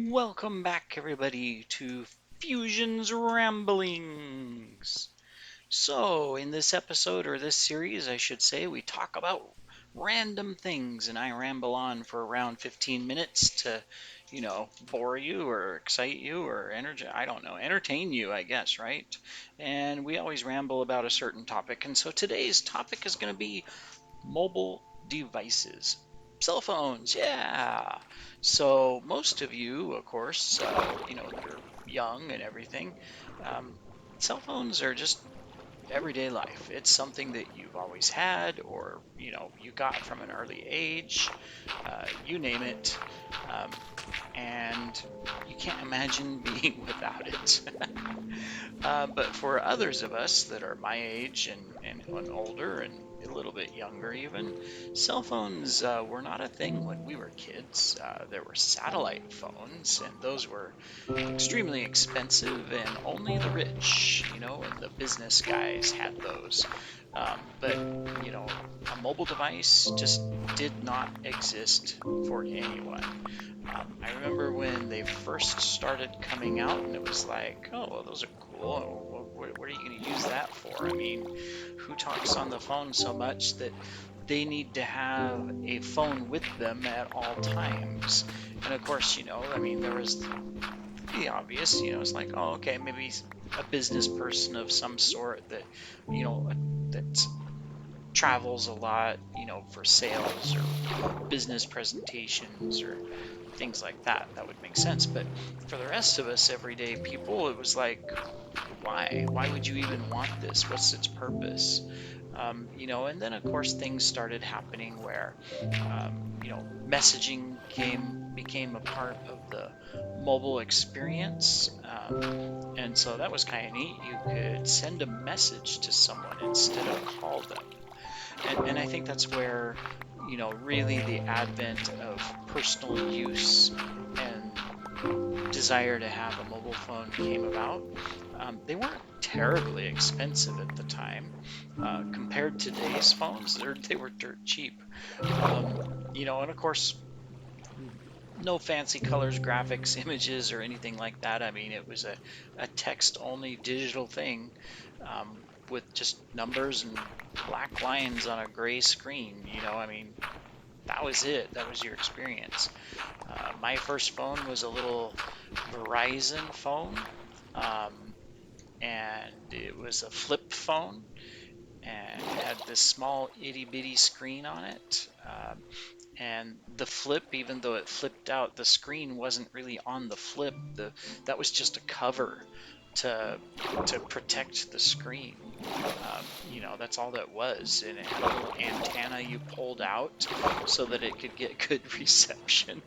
Welcome back, everybody, to Fusion's Ramblings. So, in this episode, or this series, I should say, we talk about random things, and I ramble on for around 15 minutes to, bore you or excite you or I don't know, entertain you, I guess, right? And we always ramble about a certain topic, and so today's topic is going to be mobile devices. Cell phones, yeah. So most of you, of course, that are young and everything, um, cell phones are just everyday life. It's something that you've always had, or you got from an early age. You name it, um, and you can't imagine being without it. But for others of us that are my age and older and a little bit younger even, cell phones were not a thing when we were kids. There were satellite phones, and those were extremely expensive, and only the rich, and the business guys had those. But, a mobile device just did not exist for anyone. I remember when they first started coming out, and it was like, oh, well, those are cool. What are you going to use that for? I mean, who talks on the phone so much that they need to have a phone with them at all times? And of course, I mean, there was the obvious, it's like, oh, okay, maybe a business person of some sort that, that travels a lot, for sales or business presentations or things like that. That would make sense. But for the rest of us, everyday people, it was like, why? Why would you even want this? What's its purpose? And then of course things started happening where, messaging became a part of the mobile experience. And so that was kind of neat. You could send a message to someone instead of call them. And I think that's where, really the advent of personal use and desire to have a mobile phone came about. They weren't terribly expensive at the time. Compared to today's phones, they were dirt cheap. And of course, no fancy colors, graphics, images, or anything like that. I mean, it was a text only digital thing, with just numbers and black lines on a gray screen. I mean, that was it. That was your experience. My first phone was a little Verizon phone, um, and it was a flip phone, and it had this small itty bitty screen on it. And the flip, even though it flipped out, the screen wasn't really on the flip. That was just a cover to protect the screen. That's all that was, and it had a little antenna you pulled out so that it could get good reception.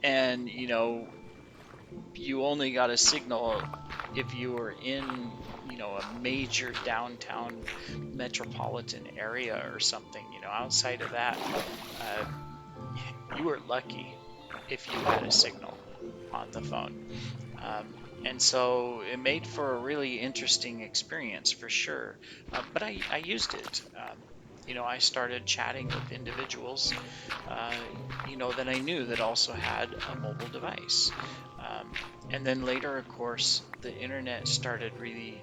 And you only got a signal if you were in a major downtown metropolitan area or something. Outside of that, uh, you were lucky if you had a signal on the phone. And so it made for a really interesting experience for sure. But I used it. I started chatting with individuals, uh, that I knew that also had a mobile device. Um, and then later, of course, the internet started really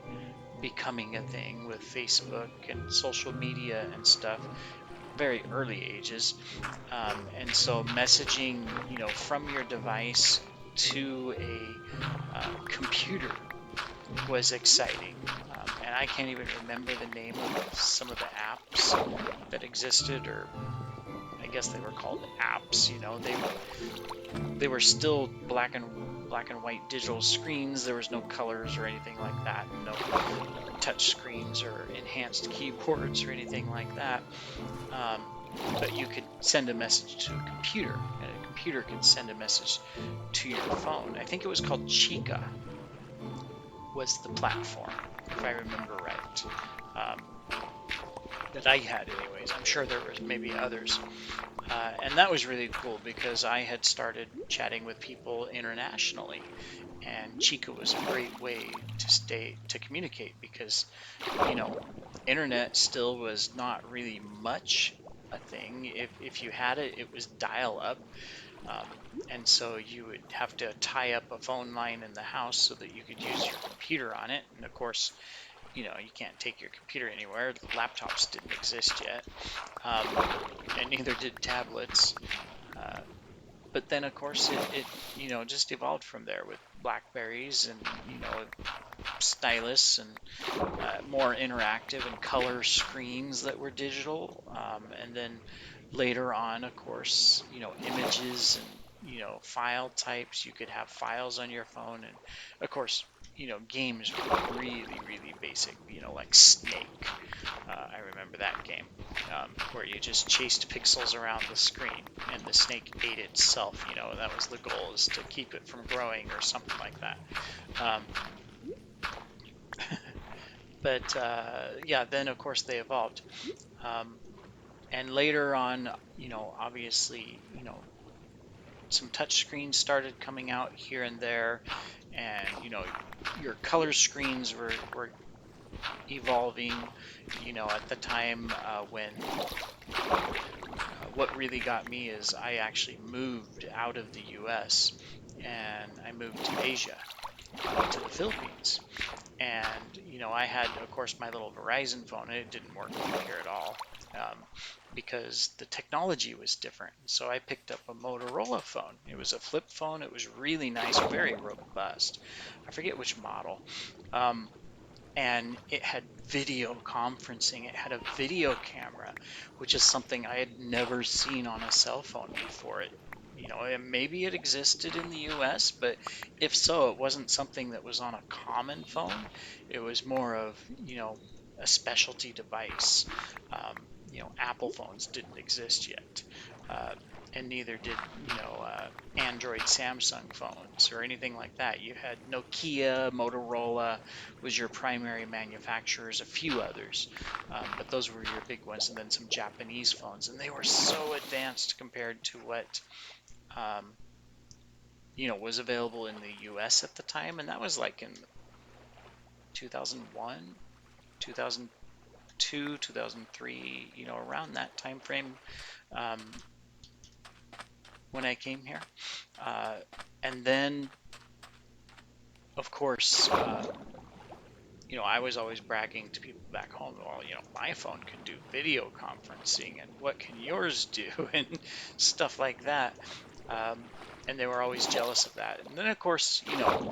becoming a thing with Facebook and social media and stuff, very early ages. And so messaging, from your device to a computer was exciting. And I can't even remember the name of some of the apps that existed, or I guess they were called apps. They were still black and white digital screens. There was no colors or anything like that. No touch screens or enhanced keyboards or anything like that. Um, but you could send a message to a computer, and a computer could send a message to your phone. I think it was called Chica was the platform, if I remember right. Um, that I had, anyways. I'm sure there was maybe others. And that was really cool because I had started chatting with people internationally, and Chica was a great way to communicate because, you know, internet still was not really much a thing. If you had it, it was dial up, Um, and so you would have to tie up a phone line in the house so that you could use your computer on it. And of course, you know, you can't take your computer anywhere. Laptops didn't exist yet, um, and neither did tablets. Uh, but then, of course, it, you know, just evolved from there with Blackberries and, you know, stylus and more interactive and color screens that were digital. And then later on, of course, you know, images and, you know, file types. You could have files on your phone. And of course, you know, games were really, really basic, you know, like Snake. I remember that game where you just chased pixels around the screen and the snake ate itself. You know, that was the goal, is to keep it from growing or something like that. Um, but yeah, then of course they evolved. Um, and later on, you know, obviously, you know, some touch screens started coming out here and there, and you know, your color screens were evolving. You know, at the time when what really got me is I actually moved out of the U.S. and I moved to Asia, to the Philippines. And, you know, I had, of course, my little Verizon phone, and it didn't work over here at all um, because the technology was different. So I picked up a Motorola phone. It was a flip phone. It was really nice, very robust. I forget which model. Um, and it had video conferencing. It had a video camera, which is something I had never seen on a cell phone before. It, you know, and maybe it existed in the US, but if so, it wasn't something that was on a common phone. It was more of, you know, a specialty device. You know, Apple phones didn't exist yet. Uh, and neither did, you know, Android, Samsung phones or anything like that. You had Nokia, Motorola, was your primary manufacturers, a few others, but those were your big ones, and then some Japanese phones, and they were so advanced compared to what um, you know, was available in the U.S. at the time, and that was like in 2001, 2002, 2003, you know, around that time frame um, when I came here, uh, and then of course. You know, I was always bragging to people back home, well, you know, my phone can do video conferencing, and what can yours do, and stuff like that. Um, and they were always jealous of that. And then, of course, you know,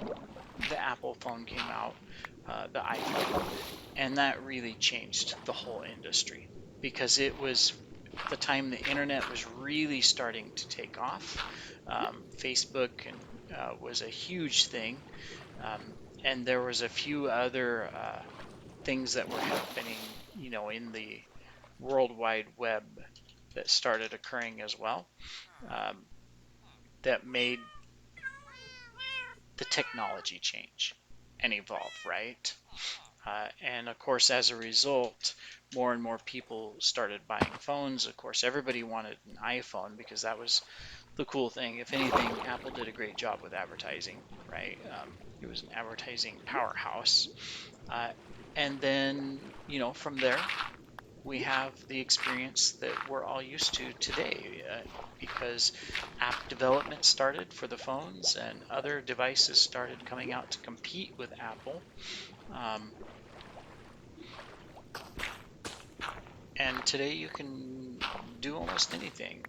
the Apple phone came out, the iPhone, and that really changed the whole industry because it was the time the internet was really starting to take off. Facebook and was a huge thing, um, and there was a few other things that were happening, you know, in the World Wide Web that started occurring as well, um, that made the technology change and evolve, right? And of course, as a result, more and more people started buying phones. Of course, everybody wanted an iPhone because that was the cool thing. If anything, Apple did a great job with advertising, right? It was an advertising powerhouse. Uh, and then, you know, from there, we have the experience that we're all used to today because app development started for the phones and other devices started coming out to compete with Apple. Um, and today you can do almost anything.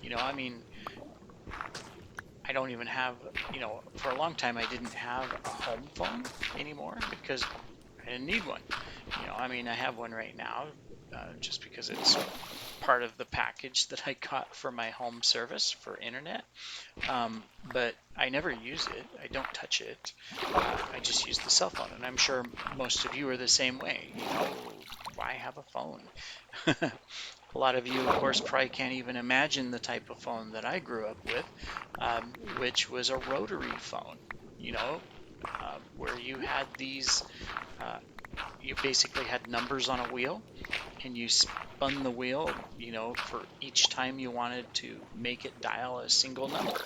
You know, I mean, I don't even have, you know, for a long time I didn't have a home phone anymore because I didn't need one. You know, I mean, I have one right now just because it's part of the package that I got for my home service for internet. But I never use it. I don't touch it. I just use the cell phone, and I'm sure most of you are the same way. You know, why have a phone? A lot of you, of course, probably can't even imagine the type of phone that I grew up with, which was a rotary phone. You know, where you had these, uh, you basically had numbers on a wheel, and you spun the wheel, you know, for each time you wanted to make it dial a single number.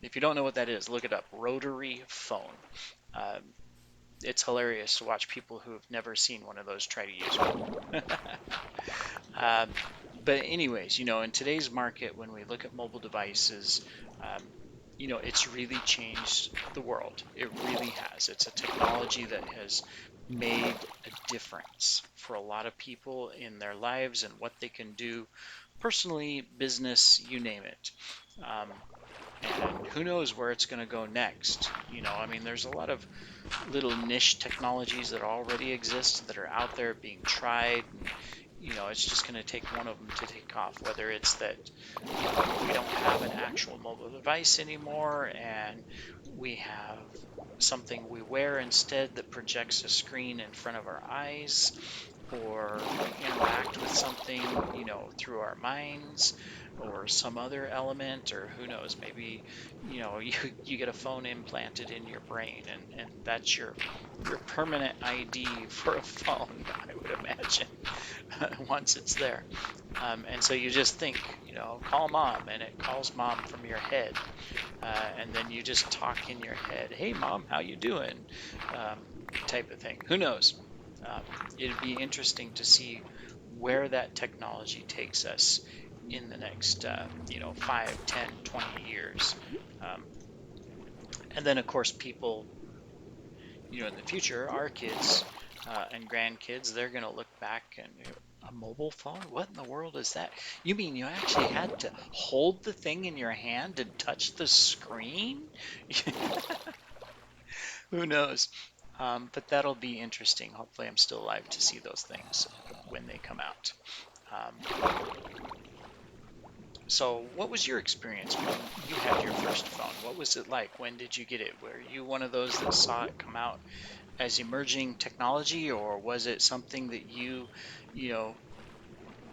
If you don't know what that is, look it up. Rotary phone. Um, it's hilarious to watch people who have never seen one of those try to use one. um, But anyways, in today's market, when we look at mobile devices, um, it's really changed the world. It really has. It's a technology that has made a difference for a lot of people in their lives and what they can do personally, business, you name it. Um, and who knows where it's going to go next? I mean, there's a lot of little niche technologies that already exist that are out there being tried, and it's just going to take one of them to take off, whether it's that we don't have an actual mobile device anymore and we have something we wear instead that projects a screen in front of our eyes, or we interact with something, through our minds or some other element, or who knows, maybe, you get a phone implanted in your brain, and that's your permanent ID for a phone, I would imagine, once it's there. And so you just think, call mom, and it calls mom from your head. And then you just talk in your head, hey mom, how you doing? Um, type of thing. Who knows? Um, it'd be interesting to see where that technology takes us in the next, 5, 10, 20 years. Um, and then, of course, people, in the future, our kids and grandkids, they're going to look back and, a mobile phone? What in the world is that? You mean you actually had to hold the thing in your hand and touch the screen? Who knows? But that'll be interesting. Hopefully, I'm still alive to see those things when they come out. Um, so, what was your experience when you had your first phone? What was it like? When did you get it? Were you one of those that saw it come out as emerging technology, or was it something that you know,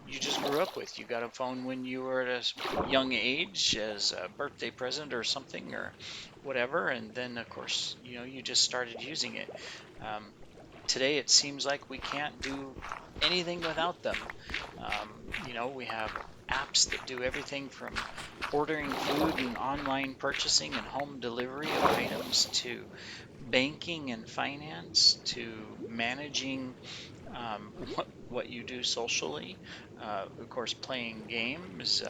you just grew up with? You got a phone when you were at a young age as a birthday present or something, or whatever, and then of course, you just started using it. Um, Today it seems like we can't do anything without them. We have apps that do everything from ordering food and online purchasing and home delivery of items to banking and finance to managing what you do socially. Of course, playing games,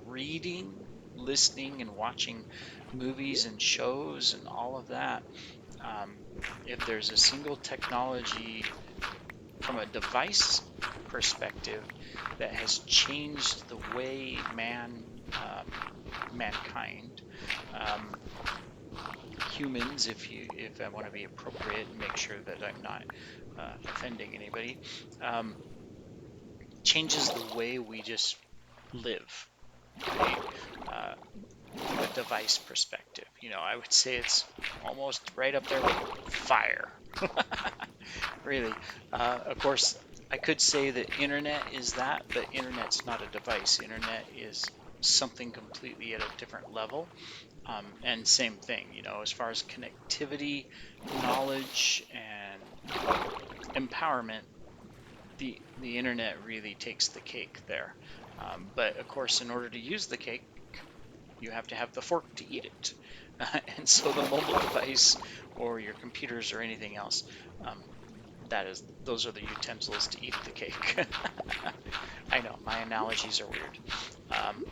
reading, listening, and watching movies and shows and all of that. Um, if there's a single technology from a device perspective that has changed the way mankind, um, humans, if I want to be appropriate and make sure that I'm not offending anybody, um, changes the way we just live, right? Uh, from a device perspective, I would say it's almost right up there with fire. Really. Of course, I could say that internet is that, but internet's not a device. Internet is something completely at a different level. And same thing, as far as connectivity, knowledge, and empowerment, the internet really takes the cake there. But of course, in order to use the cake, you have to have the fork to eat it. And so the mobile device or your computers or anything else, um, those are the utensils to eat the cake. I know my analogies are weird. Um,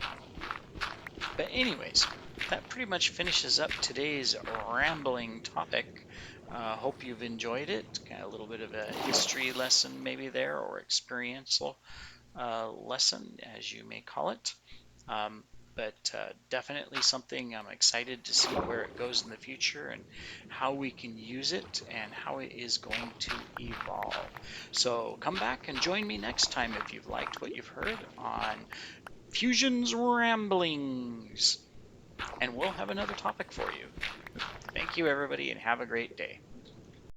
but anyways, that pretty much finishes up today's rambling topic. Hope you've enjoyed it. Kind of a little bit of a history lesson maybe there, or experiential lesson, as you may call it. Um, but definitely something I'm excited to see where it goes in the future and how we can use it and how it is going to evolve. So come back and join me next time if you've liked what you've heard on Fusion's Ramblings, and we'll have another topic for you. Thank you, everybody, and have a great day.